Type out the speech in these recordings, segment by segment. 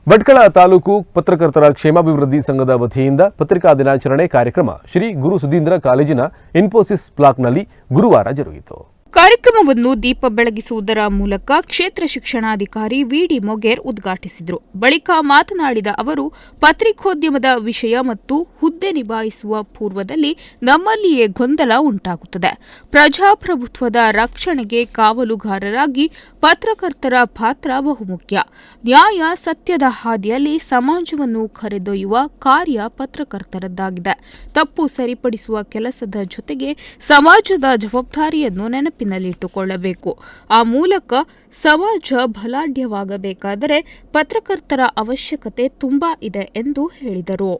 ಭಟ್ಕಳ ತಾಲೂಕು ಪತ್ರಕರ್ತರ ಕ್ಷೇಮಾಭಿವೃದ್ಧಿ ಸಂಘದ ವತಿಯಿಂದ ಪತ್ರಿಕಾ ದಿನಾಚರಣೆ ಕಾರ್ಯಕ್ರಮ ಶ್ರೀ ಗುರು ಸುಧೀಂದ್ರ ಕಾಲೇಜಿನ ಇನ್ಫೋಸಿಸ್ ಬ್ಲಾಕ್ನಲ್ಲಿ ಗುರುವಾರ ಜರುಗಿತು. ಕಾರ್ಯಕ್ರಮವನ್ನು ದೀಪ ಬೆಳಗಿಸುವುದರ ಮೂಲಕ ಕ್ಷೇತ್ರ ಶಿಕ್ಷಣಾಧಿಕಾರಿ ವಿಡಿ ಮೊಗೇರ್ ಉದ್ಘಾಟಿಸಿದರು. ಬಳಿಕ ಮಾತನಾಡಿದ ಅವರು, ಪತ್ರಿಕೋದ್ಯಮದ ವಿಷಯ ಮತ್ತು ಹುದ್ದೆ ನಿಭಾಯಿಸುವ ಪೂರ್ವದಲ್ಲಿ ನಮ್ಮಲ್ಲಿಯೇ ಗೊಂದಲ ಉಂಟಾಗುತ್ತದೆ. ಪ್ರಜಾಪ್ರಭುತ್ವದ ರಕ್ಷಣೆಗೆ ಕಾವಲುಗಾರರಾಗಿ ಪತ್ರಕರ್ತರ ಪಾತ್ರ ಬಹುಮುಖ್ಯ. ನ್ಯಾಯ ಸತ್ಯದ ಹಾದಿಯಲ್ಲಿ ಸಮಾಜವನ್ನು ಕರೆದೊಯ್ಯುವ ಕಾರ್ಯ ಪತ್ರಕರ್ತರದ್ದಾಗಿದೆ. ತಪ್ಪು ಸರಿಪಡಿಸುವ ಕೆಲಸದ ಜೊತೆಗೆ ಸಮಾಜದ ಜವಾಬ್ದಾರಿಯನ್ನು ನೆನಪಿನಲ್ಲಿಟ್ಟುಕೊಳ್ಳಬೇಕು. ಆ ಮೂಲಕ ಸಮಾಜ ಬಲಾಢ್ಯವಾಗಬೇಕಾದರೆ ಪತ್ರಕರ್ತರ ಅವಶ್ಯಕತೆ ತುಂಬಾ ಇದೆ ಎಂದು ಹೇಳಿದರು.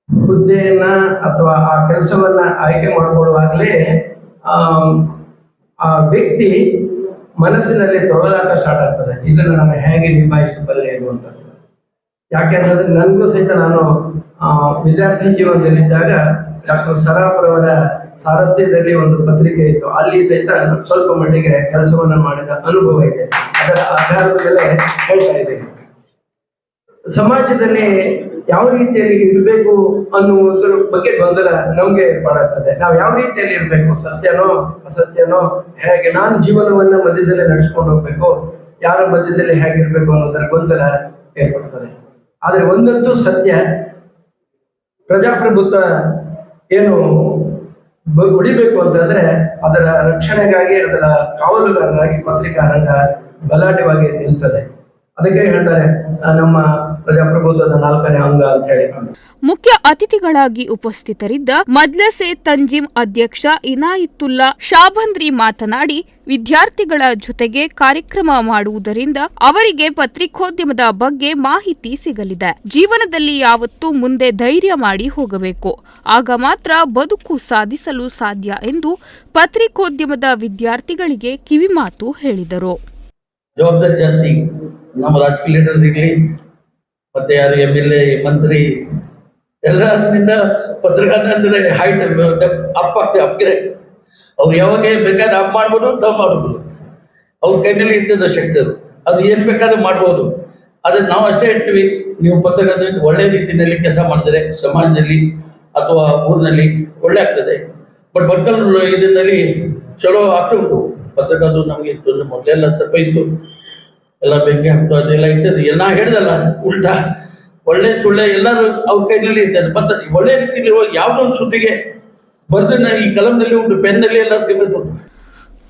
ಹುದ್ದೆಯನ್ನ ಅಥವಾ ಆ ಕೆಲಸವನ್ನ ಆಯ್ಕೆ ಮಾಡಿಕೊಳ್ಳುವಾಗಲೇ ಆ ವ್ಯಕ್ತಿ ಮನಸ್ಸಿನಲ್ಲಿ ತೊಳಲಾಟ ಸ್ಟಾರ್ಟ್ ಆಗ್ತದೆ. ಇದನ್ನು ನಾನು ಹೇಗೆ ನಿಭಾಯಿಸಬಲ್ಲೆ ಅನ್ನುವಂಥದ್ದು. ಯಾಕೆಂತಂದ್ರೆ ನನಗೂ ಸಹಿತ ನಾನು ವಿದ್ಯಾರ್ಥಿ ಜೀವನದಲ್ಲಿದ್ದಾಗ ಡಾಕ್ಟರ್ ಸರಾಫ್ರವರ ಸಾರಥ್ಯದಲ್ಲಿ ಒಂದು ಪತ್ರಿಕೆ ಇತ್ತು. ಅಲ್ಲಿ ಸಹಿತ ಸ್ವಲ್ಪ ಮಟ್ಟಿಗೆ ಕೆಲಸವನ್ನ ಮಾಡಿದ ಅನುಭವ ಇದೆ. ಅದರ ಆಧಾರದ ಮೇಲೆ ಹೇಳ್ತಾ ಇದ್ದೇನೆ. ಸಮಾಜದಲ್ಲಿ ಯಾವ ರೀತಿಯಲ್ಲಿ ಇರಬೇಕು ಅನ್ನುವುದರ ಬಗ್ಗೆ ಗೊಂದಲ ನಮ್ಗೆ ಏರ್ಪಾಡಾಗ್ತದೆ. ನಾವು ಯಾವ ರೀತಿಯಲ್ಲಿ ಇರಬೇಕು, ಸತ್ಯನೋ ಅಸತ್ಯನೋ, ಹೇಗೆ ನಾನು ಜೀವನವನ್ನ ಮಧ್ಯದಲ್ಲಿ ನಡೆಸ್ಕೊಂಡು ಹೋಗ್ಬೇಕು, ಯಾರ ಮಧ್ಯದಲ್ಲಿ ಹೇಗಿರ್ಬೇಕು ಅನ್ನೋದರ ಗೊಂದಲ ಏರ್ಪಡ್ತದೆ. ಆದ್ರೆ ಒಂದಂತೂ ಸತ್ಯ, ಪ್ರಜಾಪ್ರಭುತ್ವ ಏನು ಉಳಿಬೇಕು ಅಂತಂದ್ರೆ ಅದರ ರಕ್ಷಣೆಗಾಗಿ, ಅದರ ಕಾವಲುಗಾರರಾಗಿ ಪತ್ರಿಕಾ ರಂಗ ಬಲಾಢ್ಯವಾಗಿ ನಿಲ್ತದೆ. ಅದಕ್ಕೆ ಹೇಳ್ತಾರೆ ನಮ್ಮ ಪ್ರಜಾಪ್ರಭುತ್ವದ 4ನೇ ಅಂಗ ಅಂತ ಹೇಳಿ. ಮುಖ್ಯ ಅತಿಥಿಗಳಾಗಿ ಉಪಸ್ಥಿತರಿದ್ದ ಮಜ್ಲಸೆ ತಂಜೀಂ ಅಧ್ಯಕ್ಷ ಇನಾಯತುಲ್ಲಾ ಶಾಬಂದ್ರಿ ಮಾತನಾಡಿ, ವಿದ್ಯಾರ್ಥಿಗಳ ಜೊತೆಗೆ ಕಾರ್ಯಕ್ರಮ ಮಾಡುವುದರಿಂದ ಅವರಿಗೆ ಪತ್ರಿಕೋದ್ಯಮದ ಬಗ್ಗೆ ಮಾಹಿತಿ ಸಿಗಲಿದೆ. ಜೀವನದಲ್ಲಿ ಯಾವತ್ತೂ ಮುಂದೆ ಧೈರ್ಯ ಮಾಡಿ ಹೋಗಬೇಕು, ಆಗ ಮಾತ್ರ ಬದುಕು ಸಾಧಿಸಲು ಸಾಧ್ಯ ಎಂದು ಪತ್ರಿಕೋದ್ಯಮದ ವಿದ್ಯಾರ್ಥಿಗಳಿಗೆ ಕಿವಿಮಾತು ಹೇಳಿದರು. ಜವಾಬ್ದಾರಿ ಜಾಸ್ತಿ ನಮ್ಮ ರಾಜಕೀಯ ಲೀಡರ್ ಇರಲಿ, ಮತ್ತೆ ಯಾರು MLA ಮಂತ್ರಿ ಎಲ್ಲರಿಂದ ಪತ್ರಕರ್ತ ಅಂದ್ರೆ ಹೈಟ್ ಅಪ್ ಆಗ್ತದೆ, ಅಪ್ಗ್ರೇಡ್. ಅವ್ರು ಯಾವಾಗ ಬೇಕಾದ್ರೆ ಅಪ್ ಮಾಡ್ಬೋದು, ಡೌನ್ ಮಾಡ್ಬೋದು. ಅವ್ರ ಕೈನಲ್ಲಿ ಇದ್ದದ ಶಕ್ತಿ ಅದು ಏನು ಬೇಕಾದ್ರೂ ಮಾಡ್ಬೋದು. ಆದರೆ ನಾವು ಅಷ್ಟೇ ಹೇಳ್ತೀವಿ, ನೀವು ಪತ್ರಕರ್ತ ಒಳ್ಳೆ ರೀತಿಯಲ್ಲಿ ಕೆಲಸ ಮಾಡಿದ್ರೆ ಸಮಾಜದಲ್ಲಿ ಅಥವಾ ಊರಿನಲ್ಲಿ ಒಳ್ಳೆ ಆಗ್ತದೆ. ಬಟ್ ಭಟ್ಕಲ್ ಇದರಲ್ಲಿ ಚಲೋ ಆಗ್ತಾ ಉಂಟು. ಪತ್ರಕರ್ತರು ನಮಗೆ ತೊಂದರೆ ಮೊದಲೆಲ್ಲ ಸ್ವಲ್ಪ ಇತ್ತು, ಎಲ್ಲ ಬೆಂಕಿ ಹಾಕ್ತು, ಅದೆಲ್ಲ ಇರ್ತದೆ. ಎಲ್ಲ ಹೇಳ್ದಲ್ಲ ಉಲ್ಟಾ ಒಳ್ಳೆ ಸುಳ್ಳೆ ಎಲ್ಲರೂ ಅವ್ರ ಕೈನಲ್ಲಿ ಇರ್ತದೆ. ಮತ್ತೆ ಒಳ್ಳೆ ರೀತಿಯಲ್ಲಿ ಯಾವುದೋ ಒಂದು ಸುದ್ದಿಗೆ ಬರೆದ ಈ ಕಲಂನಲ್ಲಿ ಉಂಟು, ಪೆನ್ನಲ್ಲಿ ಎಲ್ಲ ಉಂಟು.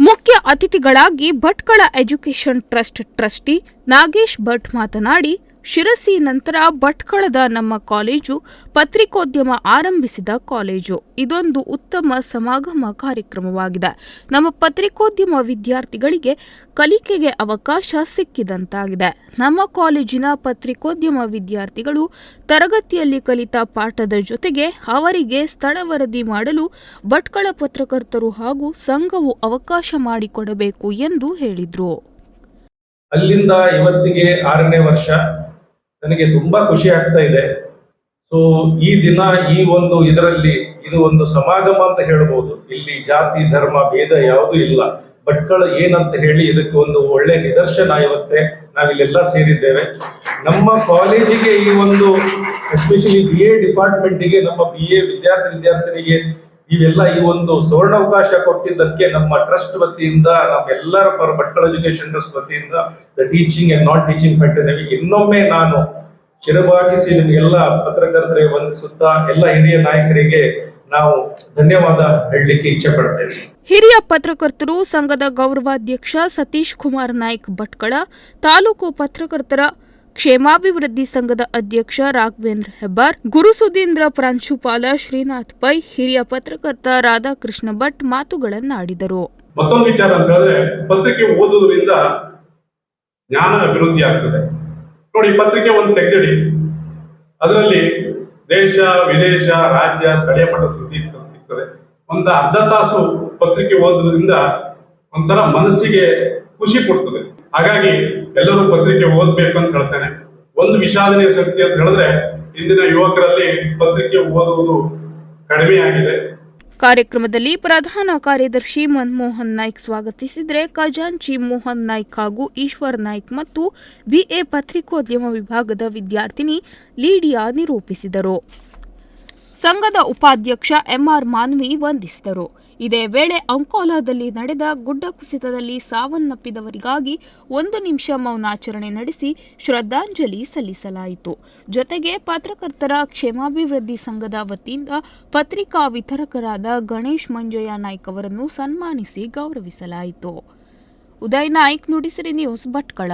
ಮುಖ್ಯ ಅತಿಥಿಗಳಾಗಿ Bhatkal education trust trustee Nagesh Bhat ಮಾತನಾಡಿ, ಶಿರಸಿ ನಂತರ ಭಟ್ಕಳದ ನಮ್ಮ ಕಾಲೇಜು ಪತ್ರಿಕೋದ್ಯಮ ಆರಂಭಿಸಿದ ಕಾಲೇಜು. ಇದೊಂದು ಉತ್ತಮ ಸಮಾಗಮ ಕಾರ್ಯಕ್ರಮವಾಗಿದೆ. ನಮ್ಮ ಪತ್ರಿಕೋದ್ಯಮ ವಿದ್ಯಾರ್ಥಿಗಳಿಗೆ ಕಲಿಕೆಗೆ ಅವಕಾಶ ಸಿಕ್ಕಿದಂತಾಗಿದೆ. ನಮ್ಮ ಕಾಲೇಜಿನ ಪತ್ರಿಕೋದ್ಯಮ ವಿದ್ಯಾರ್ಥಿಗಳು ತರಗತಿಯಲ್ಲಿ ಕಲಿತ ಪಾಠದ ಜೊತೆಗೆ ಅವರಿಗೆ ಸ್ಥಳ ವರದಿ ಮಾಡಲು ಭಟ್ಕಳ ಪತ್ರಕರ್ತರು ಹಾಗೂ ಸಂಘವು ಅವಕಾಶ ಮಾಡಿಕೊಡಬೇಕು ಎಂದು ಹೇಳಿದರು. ಅಲ್ಲಿಂದ ಇವತ್ತಿಗೆ 6ನೇ ವರ್ಷ. ನನಗೆ ತುಂಬಾ ಖುಷಿ ಆಗ್ತಾ ಇದೆ. ಸೊ ಈ ದಿನ ಈ ಒಂದು ಇದರಲ್ಲಿ ಇದು ಒಂದು ಸಮಾಗಮ ಅಂತ ಹೇಳ್ಬೋದು. ಇಲ್ಲಿ ಜಾತಿ ಧರ್ಮ ಭೇದ ಯಾವುದೂ ಇಲ್ಲ. ಭಟ್ಕಳ ಏನಂತ ಹೇಳಿ ಇದಕ್ಕೆ ಒಂದು ಒಳ್ಳೆ ನಿದರ್ಶನ. ಇವತ್ತೇ ನಾವಿಲ್ಲೆಲ್ಲ ಸೇರಿದ್ದೇವೆ. ನಮ್ಮ ಕಾಲೇಜಿಗೆ ಈ ಒಂದು ಎಸ್ಪೆಷಲಿ BA ಡಿಪಾರ್ಟ್ಮೆಂಟಿಗೆ, ನಮ್ಮ BA ವಿದ್ಯಾರ್ಥಿನಿಗೆ ಇವೆಲ್ಲ ಈ ಒಂದು ಸುವರ್ಣಾವಕಾಶ ಕೊಟ್ಟಿದ್ದಕ್ಕೆ ನಮ್ಮ ಟ್ರಸ್ಟ್ ವತಿಯಿಂದ, ನಮ್ಮೆಲ್ಲರ ಭಟ್ಕಳ ಎಜುಕೇಶನ್ ಟ್ರಸ್ಟ್ ವತಿಯಿಂದ, the teaching and not teaching faculty ಇನ್ನೊಮ್ಮೆ ನಾನು ಚಿರಭಾಗಿಸಿ ನಿಮಗೆಲ್ಲ ಪತ್ರಕರ್ತರಿಗೆ ವಂದಿಸುತ್ತಾ ಎಲ್ಲ ಹಿರಿಯ ನಾಯಕರಿಗೆ ನಾವು ಧನ್ಯವಾದ ಹೇಳಲಿಕ್ಕೆ ಇಚ್ಛೆ ಪಡ್ತೇವೆ. ಹಿರಿಯ ಪತ್ರಕರ್ತರು ಸಂಘದ ಗೌರವಾಧ್ಯಕ್ಷ ಸತೀಶ್ ಕುಮಾರ್ ನಾಯ್ಕ್ ಭಟ್ಕಳ, ತಾಲೂಕು ಪತ್ರಕರ್ತರ ಕ್ಷೇಮಾಭಿವೃದ್ಧಿ ಸಂಘದ ಅಧ್ಯಕ್ಷ ರಾಘವೇಂದ್ರ ಹೆಬ್ಬಾರ್, ಗುರುಸುಧೀಂದ್ರ ಪ್ರಾಂಶುಪಾಲ ಶ್ರೀನಾಥ್ ಪೈ, ಹಿರಿಯ ಪತ್ರಕರ್ತ ರಾಧಾಕೃಷ್ಣ ಭಟ್ ಮಾತುಗಳನ್ನಾಡಿದರು. ಮತ್ತೊಂದು ವಿಚಾರ ಅಂತ ಹೇಳಿದ್ರೆ, ಪತ್ರಿಕೆ ಓದುವುದರಿಂದ ಜ್ಞಾನ ಅಭಿವೃದ್ಧಿ ಆಗ್ತದೆ. ನೋಡಿ, ಪತ್ರಿಕೆ ಒಂದು ತೆಗೆದಿಡಿ, ಅದರಲ್ಲಿ ದೇಶ ವಿದೇಶ ರಾಜ್ಯ ಸ್ಥಳೀಯ ಮಟ್ಟದ ಸುದ್ದಿ ಸಿಗ್ತದೆ. ಒಂದು ಅರ್ಧ ತಾಸು ಪತ್ರಿಕೆ ಓದುವುದರಿಂದ ಒಂಥರ ಮನಸ್ಸಿಗೆ ಖುಷಿ ಕೊಡ್ತದೆ. ಹಾಗಾಗಿ ಎಲ್ಲರೂ ಪತ್ರಿಕೆ ಓದ್ಬೇಕು ಅಂತ ಹೇಳ್ತೇನೆ. ಒಂದು ವಿಷಾದನೀಯ ಶಕ್ತಿ ಅಂತ ಹೇಳಿದ್ರೆ, ಇಂದಿನ ಯುವಕರಲ್ಲಿ ಪತ್ರಿಕೆ ಓದುವುದು ಕಡಿಮೆ ಆಗಿದೆ. ಕಾರ್ಯಕ್ರಮದಲ್ಲಿ ಪ್ರಧಾನ ಕಾರ್ಯದರ್ಶಿ ಮನಮೋಹನ್ ನಾಯ್ಕ್ ಸ್ವಾಗತಿಸಿದರೆ ಖಜಾಂಚಿ ಮೋಹನ್ ನಾಯ್ಕ್ ಹಾಗೂ ಈಶ್ವರ್ ನಾಯ್ಕ್ ಮತ್ತು ಬಿಎ ಪತ್ರಿಕೋದ್ಯಮ ವಿಭಾಗದ ವಿದ್ಯಾರ್ಥಿನಿ ಲೀಡಿಯಾ ನಿರೂಪಿಸಿದರು. ಸಂಘದ ಉಪಾಧ್ಯಕ್ಷ ಎಂಆರ್ ಮಾನ್ವಿ ವಂದಿಸಿದರು. ಇದೇ ವೇಳೆ ಅಂಕೋಲಾದಲ್ಲಿ ನಡೆದ ಗುಡ್ಡ ಕುಸಿತದಲ್ಲಿ ಸಾವನ್ನಪ್ಪಿದವರಿಗಾಗಿ 1 ನಿಮಿಷ ಮೌನಾಚರಣೆ ನಡೆಸಿ ಶ್ರದ್ಧಾಂಜಲಿ ಸಲ್ಲಿಸಲಾಯಿತು. ಜೊತೆಗೆ ಪತ್ರಕರ್ತರ ಕ್ಷೇಮಾಭಿವೃದ್ಧಿ ಸಂಘದ ವತಿಯಿಂದ ಪತ್ರಿಕಾ ವಿತರಕರಾದ ಗಣೇಶ್ ಮಂಜಯ್ಯ ನಾಯ್ಕ್ ಅವರನ್ನು ಸನ್ಮಾನಿಸಿ ಗೌರವಿಸಲಾಯಿತು. ಉದಯ್ ನಾಯ್ಕ್, ನುಡಿಸಿರಿ ನ್ಯೂಸ್, ಭಟ್ಕಳ.